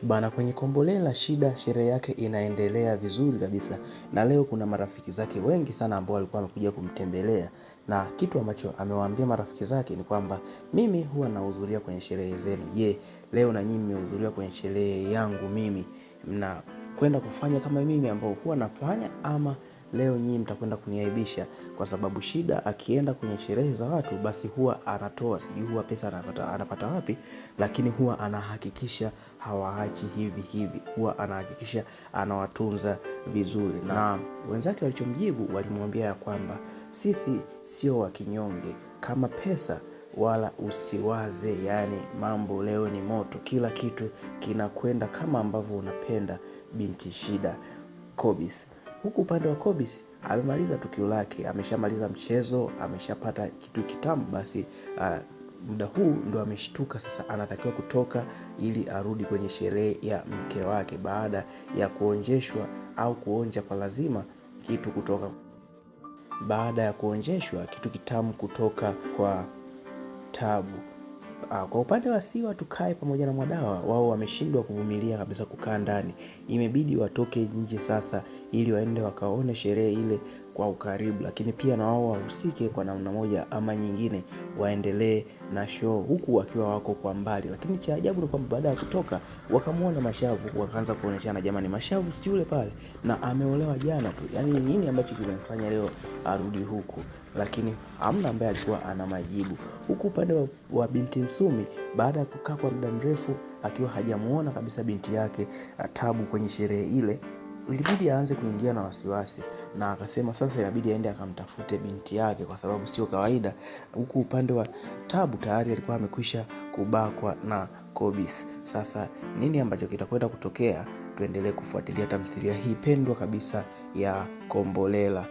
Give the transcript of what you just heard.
Bana, kwenye Kombolela Shida sherehe yake inaendelea vizuri kabisa, na leo kuna marafiki zake wengi sana ambao walikuwa wamekuja kumtembelea, na kitu ambacho amewaambia marafiki zake ni kwamba mimi huwa nahudhuria kwenye sherehe zenu. Je, leo na nyinyi mmehudhuria kwenye sherehe yangu mimi, mna kwenda kufanya kama mimi ambao huwa nafanya, ama leo nyinyi mtakwenda kuniaibisha? Kwa sababu Shida akienda kwenye sherehe za watu basi huwa anatoa, sijui huwa pesa anapata wapi, lakini huwa anahakikisha hawaachi hivi hivi, huwa anahakikisha anawatunza vizuri. Na wenzake walichomjibu, walimwambia ya kwamba sisi sio wa kinyonge kama pesa, wala usiwaze, yani mambo leo ni moto, kila kitu kinakwenda kama ambavyo unapenda binti Shida Kobisi. Huku upande wa Kobisi amemaliza tukio lake, ameshamaliza mchezo, ameshapata kitu kitamu. Basi muda huu ndo ameshtuka sasa, anatakiwa kutoka ili arudi kwenye sherehe ya mke wake, baada ya kuonjeshwa au kuonja kwa lazima kitu kutoka, baada ya kuonjeshwa kitu kitamu kutoka kwa Tabu. Kwa upande wa Siwa Tukae pamoja na Mwadawa, wao wameshindwa kuvumilia kabisa kukaa ndani. Imebidi watoke nje sasa ili waende wakaone sherehe ile kwa ukaribu, lakini pia na wao wahusike kwa namna moja ama nyingine, waendelee na show huku wakiwa wako kwa mbali. Lakini cha ajabu ni kwamba baada ya kutoka wakamuona Mashavu, wakaanza kuoneshana, jamani, Mashavu si yule pale na ameolewa jana tu. Yaani nini ambacho kimemfanya leo arudi huku? Lakini hamna ambaye alikuwa ana majibu. Huku upande wa binti Msumi, baada ya kukaa kwa muda mrefu akiwa hajamuona kabisa binti yake Tabu kwenye sherehe ile, ilibidi aanze kuingia na wasiwasi, na akasema sasa inabidi aende akamtafute binti yake kwa sababu sio kawaida. Huku upande wa Tabu tayari alikuwa amekwisha kubakwa na Kobisi. Sasa nini ambacho kitakwenda kutokea? Tuendelee kufuatilia tamthilia hii pendwa kabisa ya Kombolela.